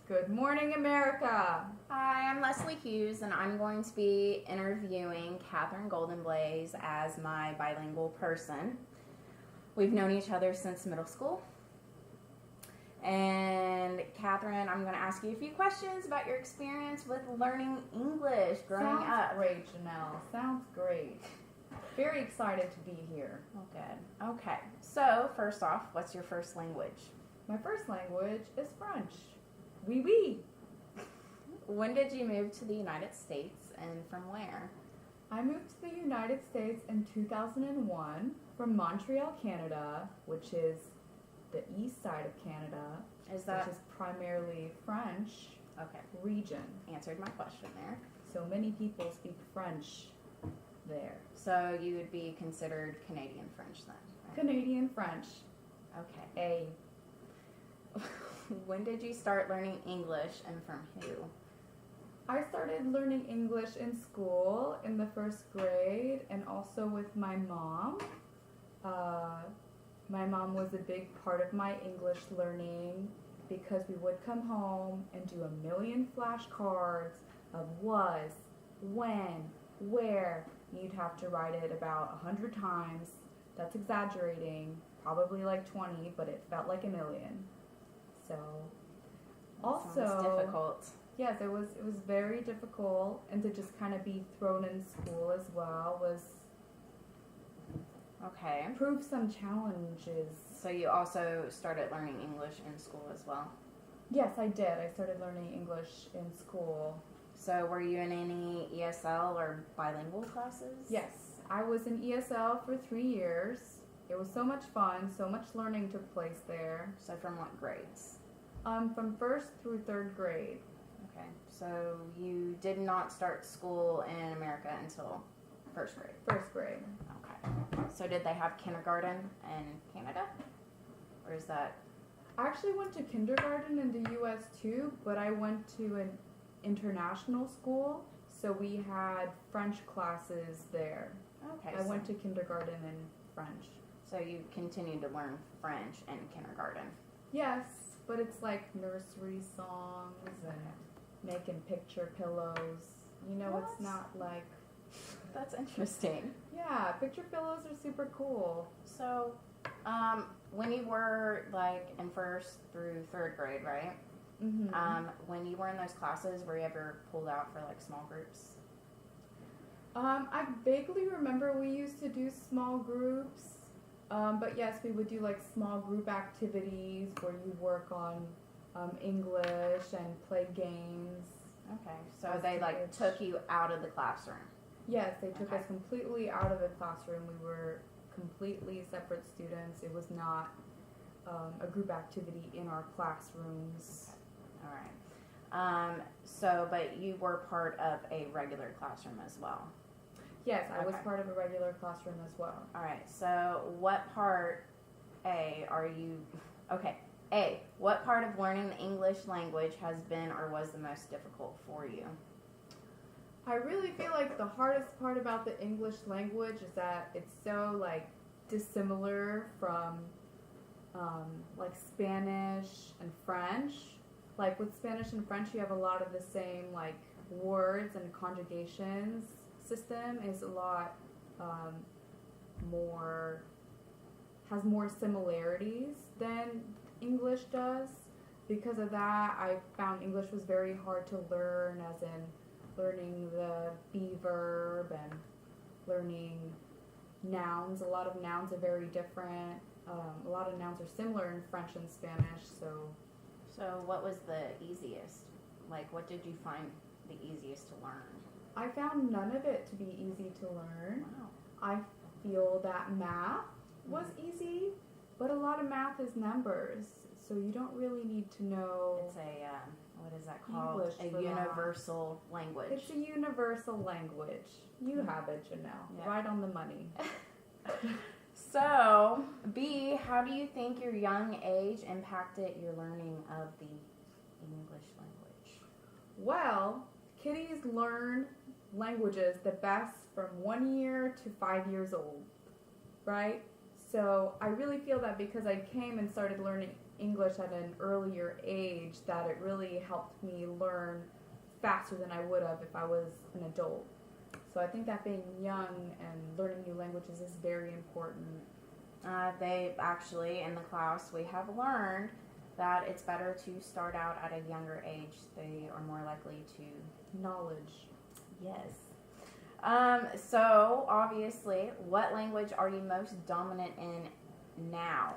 Good morning, America. Hi, I'm Leslie Hughes, and I'm going to be interviewing Catherine Goldenblaze as my bilingual person. We've known each other since middle school. And Catherine, I'm going to ask you a few questions about your experience with learning English growing Sounds up. great, Janelle. Sounds great. Very excited to be here. Oh, good. Okay. So, first off, what's your first language? My first language is French. Oui, oui. When did you move to the United States, and from where? I moved to the United States in 2001 from Montreal, Canada, which is the east side of Canada, Is that which is primarily French okay? region. Answered my question there. So many people speak French there. So you would be considered Canadian French then, right? Canadian French. Okay. When did you start learning English, and from who? I started learning English in school in the first grade and also with my mom. My mom was a big part of my English learning because we would come home and do a million flashcards of was, when, where. You'd have to write it about 100 times. That's exaggerating, probably like 20, but it felt like a million. So, also, Sounds difficult. yes, it was very difficult, and to just kind of be thrown in school as well was Okay. proved some challenges. So you also started learning English in school as well. Yes, I did. I started learning English in school. So were you in any ESL or bilingual classes? Yes, I was in ESL for 3 years. It was so much fun. So much learning took place there. So from what grades? From first through third grade. Okay. So you did not start school in America until first grade. First grade. Okay. So did they have kindergarten in Canada? Or is that... I actually went to kindergarten in the U.S. too, but I went to an international school, so we had French classes there. Okay. I went to kindergarten in French. So you continued to learn French in kindergarten. Yes, but it's like nursery songs and making picture pillows. You know, What? it's not like... That's interesting. Yeah, picture pillows are super cool. So, when you were like in first through third grade, right? Mm-hmm. When you were in those classes, were you ever pulled out for like small groups? I vaguely remember we used to do small groups, but yes, we would do like small group activities where you work on English and play games. Okay, so As they to like which- took you out of the classroom. Yes, they took Okay. us completely out of the classroom. We were completely separate students. It was not a group activity in our classrooms. All right. So, but you were part of a regular classroom as well. Yes, I was Okay. part of a regular classroom as well. All right. So, what part are you? Okay. What part of learning the English language has been or was the most difficult for you? I really feel like the hardest part about the English language is that it's so like dissimilar from like Spanish and French. Like with Spanish and French, you have a lot of the same like words and conjugations. System is a lot has more similarities than English does. Because of that, I found English was very hard to learn, as in learning the be verb and learning nouns. A lot of nouns are very different. A lot of nouns are similar in French and Spanish, So, what was the easiest? Like, what did you find the easiest to learn? I found none of it to be easy to learn. Wow. I feel that math was easy, but a lot of math is numbers, so you don't really need to know. It's a what is that called? English A for that. universal language. It's a universal language. You have it, Janelle. Yeah. Right on the money. So, B, how do you think your young age impacted your learning of the English language? Well, kiddies learn languages the best from 1 year to 5 years old, right? So I really feel that because I came and started learning English at an earlier age that it really helped me learn faster than I would have if I was an adult. So I think that being young and learning new languages is very important. They actually, in the class, we have learned that it's better to start out at a younger age. They are more likely to. Knowledge. Yes. So, obviously, what language are you most dominant in now?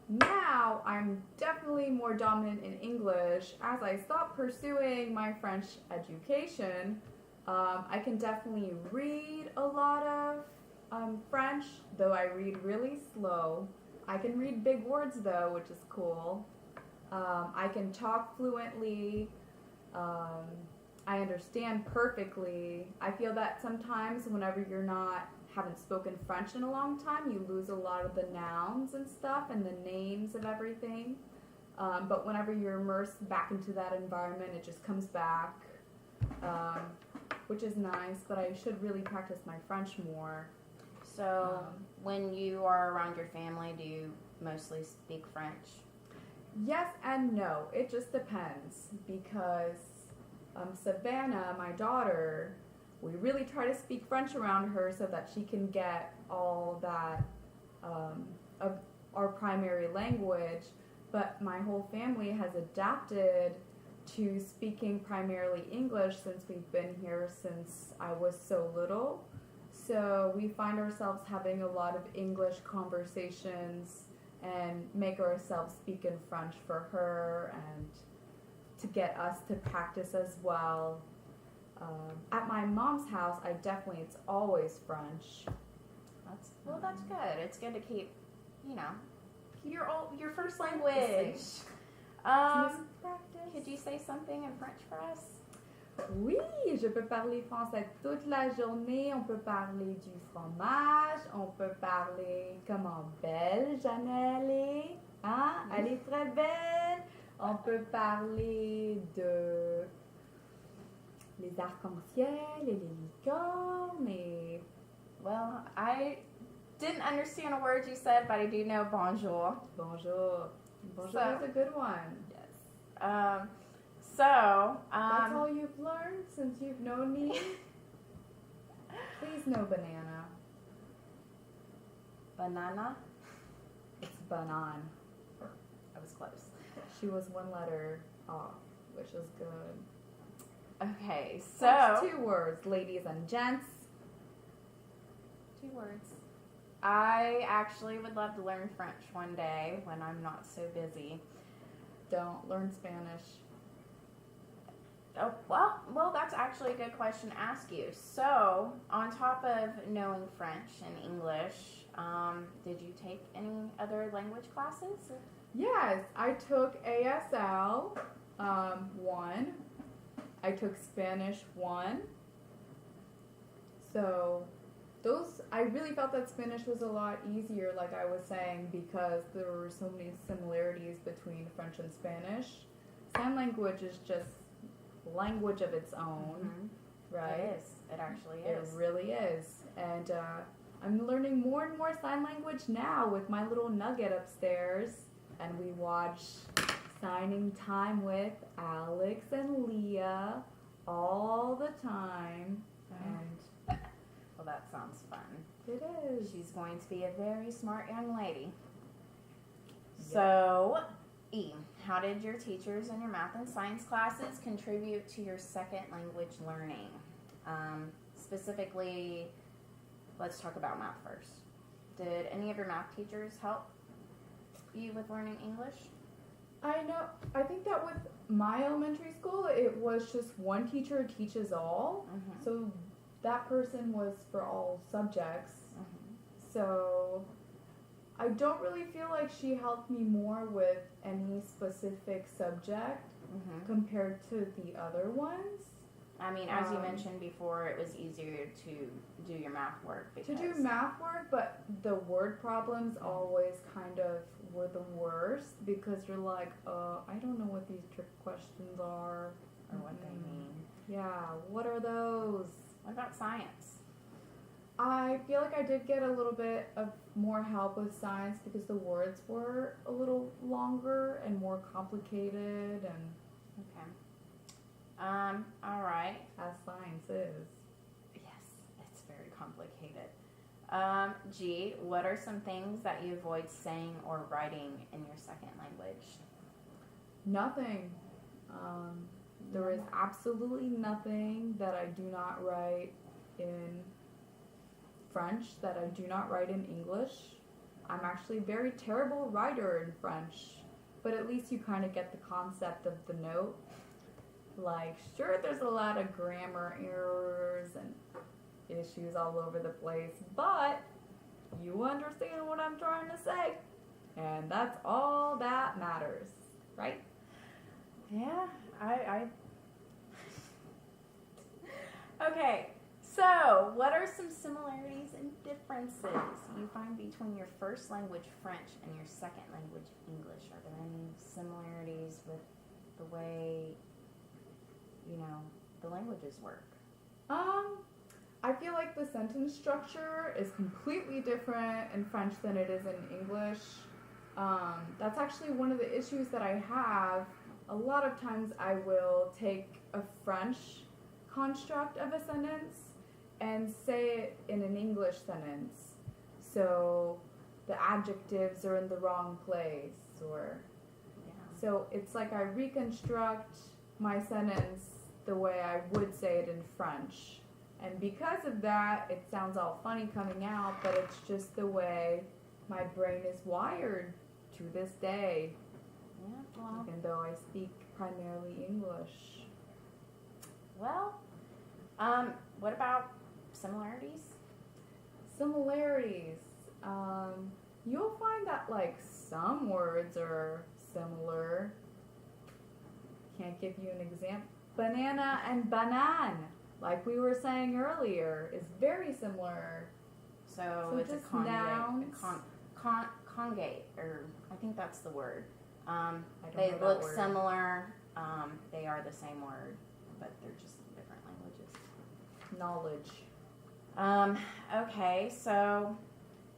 Now I'm definitely more dominant in English. As I stop pursuing my French education, I can definitely read a lot of French, though I read really slow. I can read big words though, which is cool. I can talk fluently. I understand perfectly. I feel that sometimes whenever haven't spoken French in a long time, you lose a lot of the nouns and stuff and the names of everything. But whenever you're immersed back into that environment, it just comes back, which is nice. But I should really practice my French more. So, when you are around your family, do you mostly speak French? Yes and no. It just depends because Savannah, my daughter, we really try to speak French around her so that she can get all that of our primary language. But my whole family has adapted to speaking primarily English since we've been here since I was so little. So we find ourselves having a lot of English conversations and make ourselves speak in French for her and to get us to practice as well. At my mom's house, it's always French. That's good. It's good to keep, your first language. Could you say something in French for us? Oui, je peux parler français toute la journée. On peut parler du fromage. On peut parler comment belle Janelle est. Hein? Elle est très belle. On peut parler de les arcs-en-ciel et les licornes et... Well, I didn't understand a word you said, but I do know bonjour. Bonjour. Bonjour is a good one. Yes. That's all you've learned since you've known me? Please no banana. Banana? It's banan. I was close. She was one letter off, which is good. Okay, so... That's 2 words, ladies and gents. 2 words. I actually would love to learn French one day when I'm not so busy. Don't learn Spanish. Oh, well, that's actually a good question to ask you. So, on top of knowing French and English, did you take any other language classes? Yes, I took ASL 1. I took Spanish 1. So, I really felt that Spanish was a lot easier, like I was saying, because there were so many similarities between French and Spanish. Sign language is just language of its own, right? It is. It actually is. It really is. And I'm learning more and more sign language now with my little nugget upstairs. And we watch Signing Time with Alex and Leah all the time. And well, that sounds fun. It is. She's going to be a very smart young lady. Yep. So, E, how did your teachers in your math and science classes contribute to your second language learning? Specifically, let's talk about math first. Did any of your math teachers help you with learning English? I think that with my elementary school, it was just one teacher teaches all. So that person was for all subjects. So I don't really feel like she helped me more with any specific subject compared to the other ones. I mean, as you mentioned before, it was easier to do your math work. But the word problems always kind of were the worst because you're like, I don't know what these trick questions are. Or what they mean. Yeah, what are those? What about science? I feel like I did get a little bit of more help with science because the words were a little longer and more complicated, and Okay. All right. as science is. Yes, it's very complicated. G, what are some things that you avoid saying or writing in your second language? Nothing. There is absolutely nothing that I do not write in French, that I do not write in English. I'm actually a very terrible writer in French, but at least you kind of get the concept of the note. Like, sure, there's a lot of grammar errors and issues all over the place, but you understand what I'm trying to say, and that's all that matters, right? Yeah, I Okay, so what are some similarities and differences you find between your first language, French, and your second language, English? Are there any similarities with the way, the languages work? I feel like the sentence structure is completely different in French than it is in English. That's actually one of the issues that I have. A lot of times I will take a French construct of a sentence and say it in an English sentence. So the adjectives are in the wrong place, or so it's like I reconstruct my sentence the way I would say it in French. And because of that, it sounds all funny coming out, but it's just the way my brain is wired to this day, Yeah, well, even though I speak primarily English. well, what about similarities? Similarities. You'll find that like some words are similar. Can't give you an example. Banana and banan, like we were saying earlier, is very similar. So it's a just congate, nouns. congate, or I think that's the word. I don't They know that look word. similar. They are the same word, but they're just different languages. Knowledge. Okay, so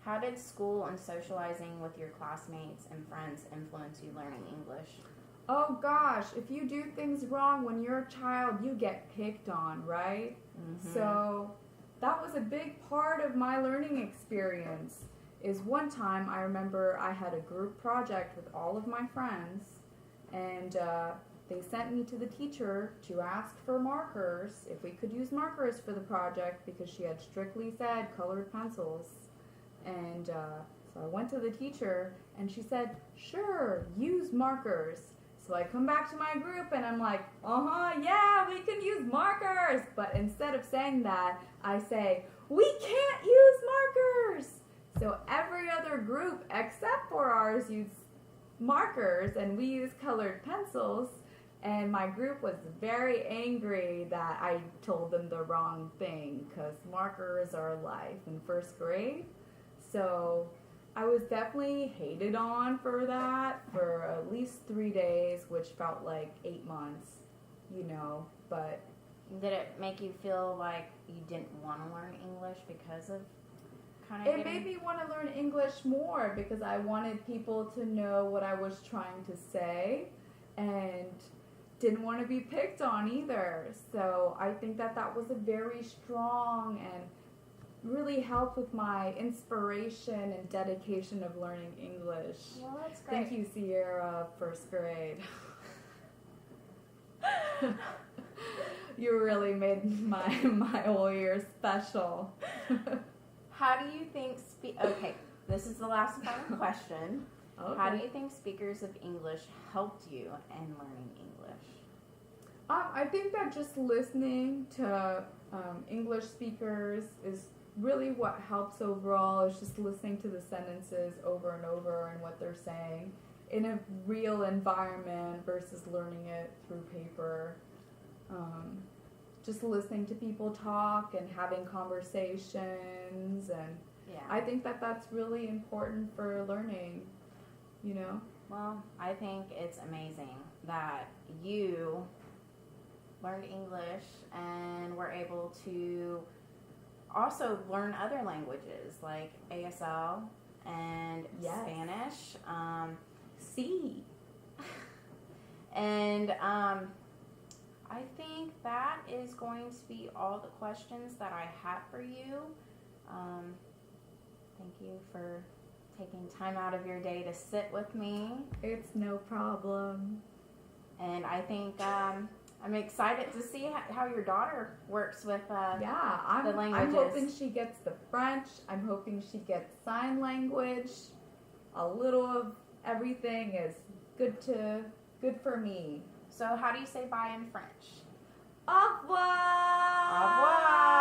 how did school and socializing with your classmates and friends influence you learning English? Oh gosh, if you do things wrong when you're a child, you get picked on, right? Mm-hmm. So that was a big part of my learning experience. Is one time I remember I had a group project with all of my friends, and they sent me to the teacher to ask for markers, if we could use markers for the project, because she had strictly said colored pencils. And so I went to the teacher, and she said, sure, use markers. So I come back to my group, and I'm like, yeah, we can use markers. But instead of saying that, I say, we can't use markers. So every other group except for ours used markers, and we used colored pencils. And my group was very angry that I told them the wrong thing, because markers are life in first grade. So I was definitely hated on for that for at least 3 days, which felt like 8 months, but Did it make you feel like you didn't want to learn English because of it made me want to learn English more, because I wanted people to know what I was trying to say, and didn't want to be picked on either. So I think that was a very strong and really helped with my inspiration and dedication of learning English. Well, that's great. Thank you, Sierra, first grade. You really made my whole year special. How do you think okay, this is the last final question. Okay. How do you think speakers of English helped you in learning English? I think that just listening to English speakers is really what helps overall, is just listening to the sentences over and over and what they're saying in a real environment versus learning it through paper. Just listening to people talk and having conversations, and Yeah. I think that that's really important for learning, Well, I think it's amazing that you learned English and were able to also learn other languages like ASL and Yes. Spanish. See. And I think that is going to be all the questions that I have for you. Thank you for taking time out of your day to sit with me. It's no problem. And I think I'm excited to see how your daughter works with Yeah, the I'm languages. hoping she gets the French. I'm hoping she gets sign language. A little of everything is good for me. So how do you say bye in French? Au revoir. Au revoir.